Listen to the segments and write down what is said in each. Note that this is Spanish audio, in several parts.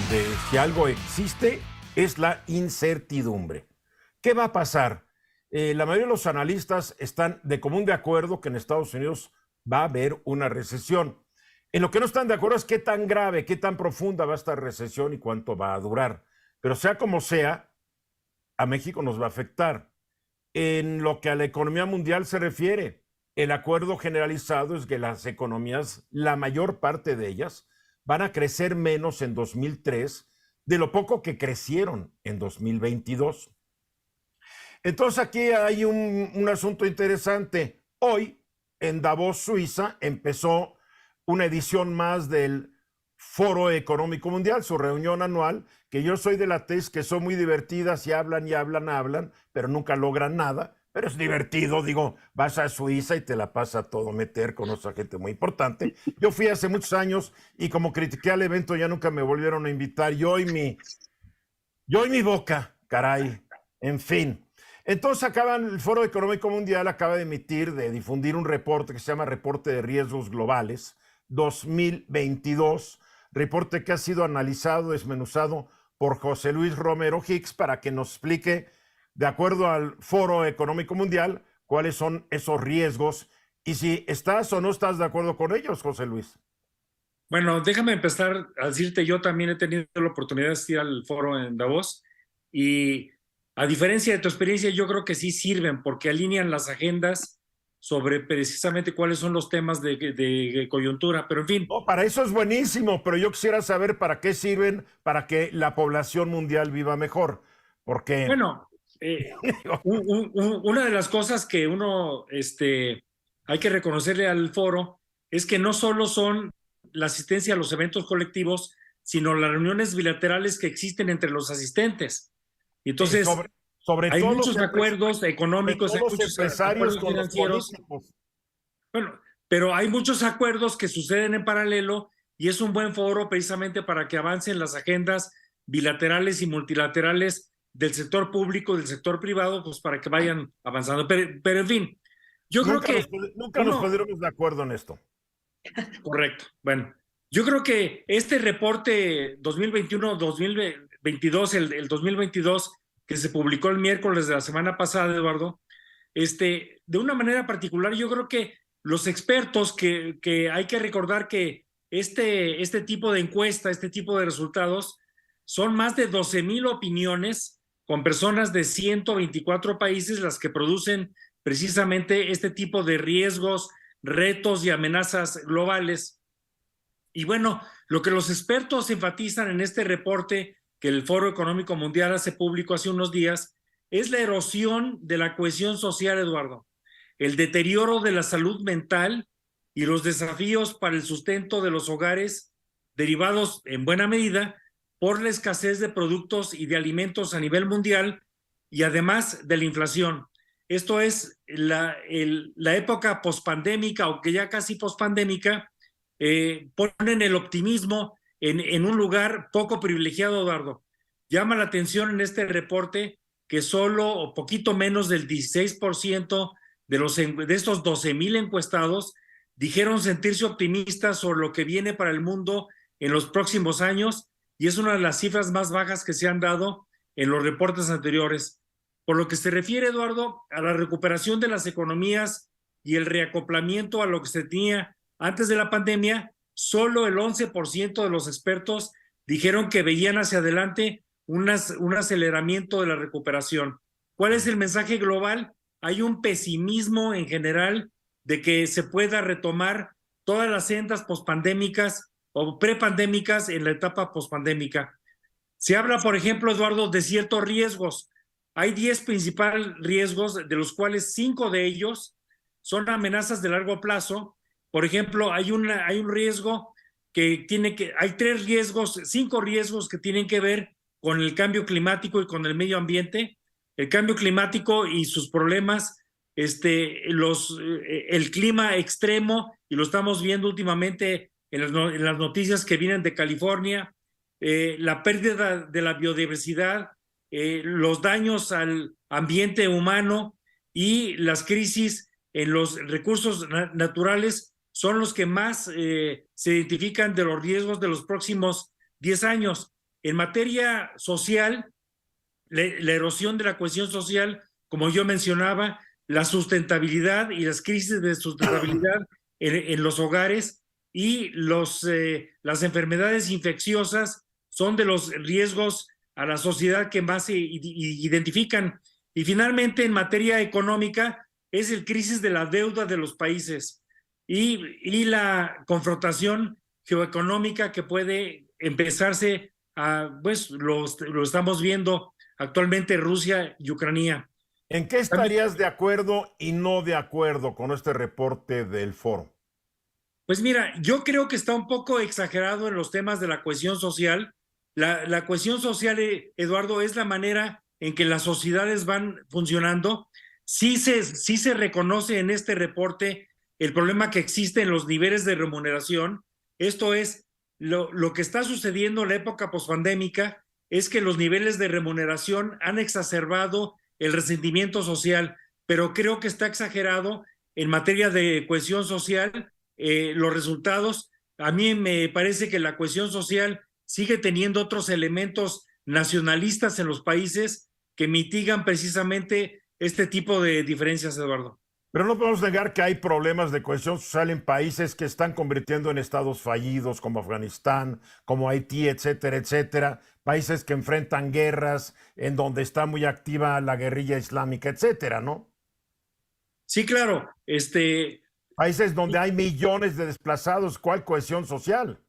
donde si algo existe es la incertidumbre. ¿Qué va a pasar? La mayoría de los analistas están de común de acuerdo que en Estados Unidos va a haber una recesión. En lo que no están de acuerdo es qué tan grave, qué tan profunda va a esta recesión y cuánto va a durar. Pero sea como sea, a México nos va a afectar. En lo que a la economía mundial se refiere, el acuerdo generalizado es que las economías, la mayor parte de ellas, van a crecer menos en 2003 de lo poco que crecieron en 2022. Entonces aquí hay un asunto interesante. Hoy, en Davos, Suiza, empezó una edición más del Foro Económico Mundial, su reunión anual, que yo soy de la tesis que son muy divertidas y hablan, pero nunca logran nada. Pero es divertido, digo, vas a Suiza y te la pasa todo meter, conoces a gente muy importante. Yo fui hace muchos años y como critiqué al evento ya nunca me volvieron a invitar. Yo y mi boca, caray, en fin. Entonces el Foro Económico Mundial acaba de difundir un reporte que se llama Reporte de Riesgos Globales 2022, reporte que ha sido analizado, desmenuzado por José Luis Romero Hicks para que nos explique, de acuerdo al Foro Económico Mundial, cuáles son esos riesgos y si estás o no estás de acuerdo con ellos, José Luis. Bueno, déjame empezar a decirte, yo también he tenido la oportunidad de asistir al foro en Davos y a diferencia de tu experiencia, yo creo que sí sirven porque alinean las agendas sobre precisamente cuáles son los temas de coyuntura, pero en fin. No, para eso es buenísimo, pero yo quisiera saber para qué sirven para que la población mundial viva mejor, porque... Bueno, una de las cosas que hay que reconocerle al foro es que no solo son la asistencia a los eventos colectivos, sino las reuniones bilaterales que existen entre los asistentes. Entonces, sobre hay todo muchos acuerdos económicos, hay muchos empresarios acuerdos con los financieros. políticos. Bueno, pero hay muchos acuerdos que suceden en paralelo y es un buen foro precisamente para que avancen las agendas bilaterales y multilaterales del sector público, del sector privado, pues para que vayan avanzando. Pero en fin, yo creo que Nunca nos pondremos de acuerdo en esto. Correcto. Bueno, yo creo que este reporte 2021-2022, el 2022, que se publicó el miércoles de la semana pasada, Eduardo, de una manera particular, yo creo que los expertos que hay que recordar que este tipo de encuesta, este tipo de resultados, son más de 12,000 opiniones con personas de 124 países las que producen precisamente este tipo de riesgos, retos y amenazas globales. Y bueno, lo que los expertos enfatizan en este reporte que el Foro Económico Mundial hace público hace unos días es la erosión de la cohesión social, Eduardo, el deterioro de la salud mental y los desafíos para el sustento de los hogares derivados en buena medida por la escasez de productos y de alimentos a nivel mundial y además de la inflación. Esto es la época pospandémica, aunque ya casi pospandémica, ponen el optimismo en un lugar poco privilegiado, Eduardo. Llama la atención en este reporte que solo o poquito menos del 16% de estos 12,000 encuestados dijeron sentirse optimistas sobre lo que viene para el mundo en los próximos años, y es una de las cifras más bajas que se han dado en los reportes anteriores. Por lo que se refiere, Eduardo, a la recuperación de las economías y el reacoplamiento a lo que se tenía antes de la pandemia, solo el 11% de los expertos dijeron que veían hacia adelante un aceleramiento de la recuperación. ¿Cuál es el mensaje global? Hay un pesimismo en general de que se pueda retomar todas las sendas pospandémicas o prepandémicas en la etapa pospandémica. Se habla, por ejemplo, Eduardo, de ciertos riesgos. Hay 10 principales riesgos, de los cuales 5 de ellos son amenazas de largo plazo. Por ejemplo, hay un riesgo hay 5 riesgos que tienen que ver con el cambio climático y con el medio ambiente. El cambio climático y sus problemas, el clima extremo, y lo estamos viendo últimamente en las noticias que vienen de California, la pérdida de la biodiversidad, los daños al ambiente humano y las crisis en los recursos naturales son los que más se identifican de los riesgos de los próximos 10 años. en materia social, la erosión de la cohesión social, como yo mencionaba, la sustentabilidad y las crisis de sustentabilidad en los hogares y las enfermedades infecciosas son de los riesgos a la sociedad que más se identifican. Y finalmente, en materia económica, es el crisis de la deuda de los países y la confrontación geoeconómica que puede empezarse a, pues lo estamos viendo actualmente Rusia y Ucrania. ¿En qué estarías de acuerdo y no de acuerdo con este reporte del foro? Pues mira, yo creo que está un poco exagerado en los temas de la cohesión social. La cohesión social, Eduardo, es la manera en que las sociedades van funcionando. Sí se reconoce en este reporte el problema que existe en los niveles de remuneración. Esto es, lo que está sucediendo en la época pospandémica es que los niveles de remuneración han exacerbado el resentimiento social, pero creo que está exagerado en materia de cohesión social. Los resultados, a mí me parece que la cohesión social sigue teniendo otros elementos nacionalistas en los países que mitigan precisamente este tipo de diferencias, Eduardo. Pero no podemos negar que hay problemas de cohesión social en países que están convirtiendo en estados fallidos, como Afganistán, como Haití, etcétera, etcétera. Países que enfrentan guerras, en donde está muy activa la guerrilla islámica, etcétera, ¿no? Sí, claro. Países donde hay millones de desplazados. ¿Cuál cohesión social?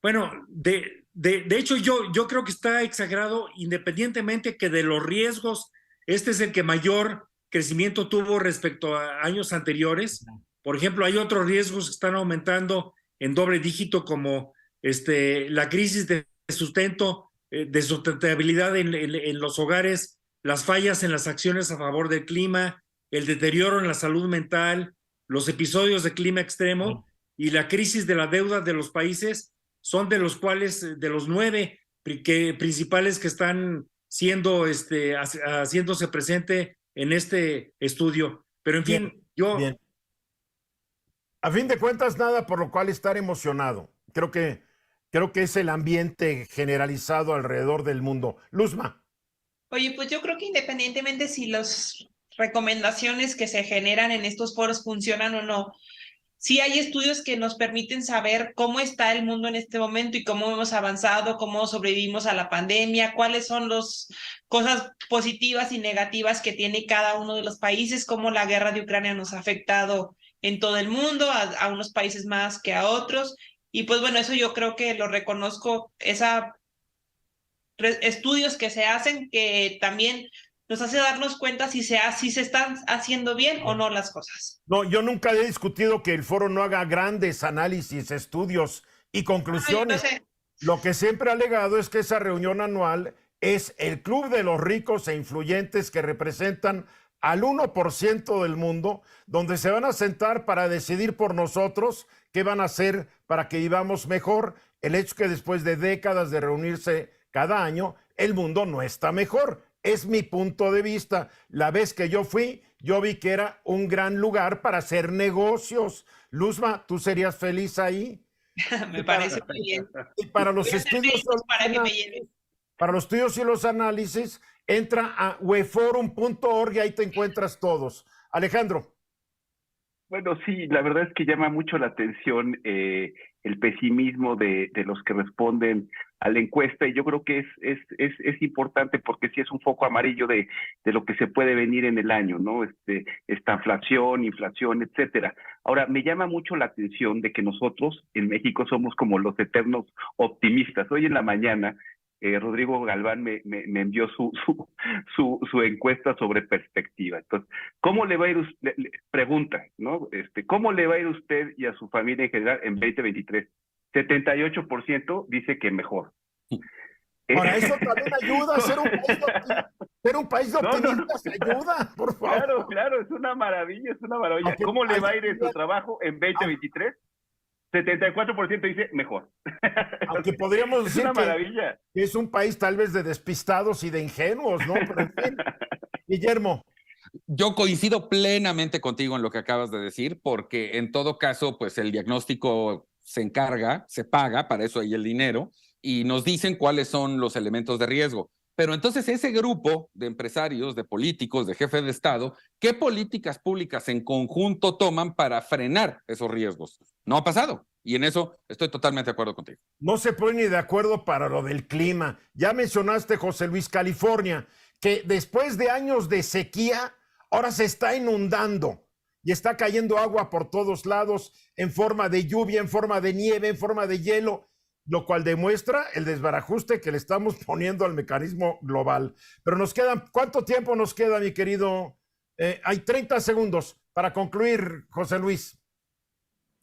Bueno, de hecho yo creo que está exagerado, independientemente que de los riesgos, este es el que mayor crecimiento tuvo respecto a años anteriores. Por ejemplo, hay otros riesgos que están aumentando en doble dígito, como la crisis de sustento, de sustentabilidad en los hogares, las fallas en las acciones a favor del clima, el deterioro en la salud mental, los episodios de clima extremo y la crisis de la deuda de los países son de los cuales, de los 9 principales que están siendo, haciéndose presente en este estudio. Pero en Bien, fin, yo... bien. A fin de cuentas, nada por lo cual estar emocionado. Creo que es el ambiente generalizado alrededor del mundo. Luzma. Oye, pues yo creo que independientemente si las recomendaciones que se generan en estos foros funcionan o no, sí hay estudios que nos permiten saber cómo está el mundo en este momento y cómo hemos avanzado, cómo sobrevivimos a la pandemia, cuáles son las cosas positivas y negativas que tiene cada uno de los países, cómo la guerra de Ucrania nos ha afectado en todo el mundo, a unos países más que a otros. Y pues bueno, eso yo creo que lo reconozco, estudios que se hacen que también nos hace darnos cuenta si se están haciendo bien o no las cosas. No, yo nunca he discutido que el foro no haga grandes análisis, estudios y conclusiones. Lo que siempre ha alegado es que esa reunión anual es el club de los ricos e influyentes que representan al 1% del mundo, donde se van a sentar para decidir por nosotros qué van a hacer para que vivamos mejor. El hecho que después de décadas de reunirse cada año, el mundo no está mejor. Es mi punto de vista. La vez que yo fui, yo vi que era un gran lugar para hacer negocios. Luzma, ¿tú serías feliz ahí? Me parece muy bien. Y para los estudios, para los estudios y los análisis, entra a weforum.org y ahí te encuentras todos. Alejandro. Bueno, sí, la verdad es que llama mucho la atención el pesimismo de los que responden a la encuesta, y yo creo que es importante porque sí es un foco amarillo de lo que se puede venir en el año, ¿no? Esta inflación, etcétera. Ahora, me llama mucho la atención de que nosotros en México somos como los eternos optimistas. Hoy en la mañana Rodrigo Galván me envió su encuesta sobre perspectiva. Entonces, ¿cómo le va a ir usted? Pregunta, ¿no? ¿Cómo le va a ir a usted y a su familia en general en 2023? 78% dice que mejor. Ahora, eso también ayuda a ser un país de optimistas, ayuda, por favor. Claro, es una maravilla, es una maravilla. Aunque, ¿cómo le va a ir en su trabajo en 2023? 74% dice mejor. Aunque podríamos decir que es un país tal vez de despistados y de ingenuos, ¿no? Pero en fin. Guillermo. Yo coincido plenamente contigo en lo que acabas de decir, porque en todo caso, pues el diagnóstico se encarga, se paga, para eso hay el dinero, y nos dicen cuáles son los elementos de riesgo. Pero entonces ese grupo de empresarios, de políticos, de jefes de Estado, ¿qué políticas públicas en conjunto toman para frenar esos riesgos? No ha pasado. Y en eso estoy totalmente de acuerdo contigo. No se ponen ni de acuerdo para lo del clima. Ya mencionaste, José Luis, California, que después de años de sequía, ahora se está inundando y está cayendo agua por todos lados en forma de lluvia, en forma de nieve, en forma de hielo, lo cual demuestra el desbarajuste que le estamos poniendo al mecanismo global. Pero nos quedan, ¿cuánto tiempo nos queda, mi querido? Hay 30 segundos para concluir, José Luis.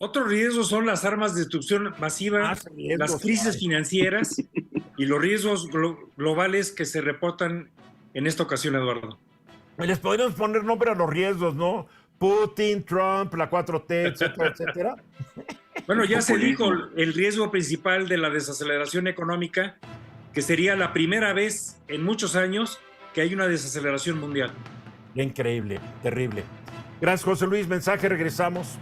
Otros riesgos son las armas de destrucción masiva, las crisis financieras y los riesgos globales que se reportan en esta ocasión, Eduardo. Les podríamos poner nombre a los riesgos, ¿no? Putin, Trump, la 4T, etcétera, etcétera. Bueno, ya se dijo el riesgo principal de la desaceleración económica, que sería la primera vez en muchos años que hay una desaceleración mundial. Increíble, terrible. Gracias, José Luis. Mensaje, regresamos.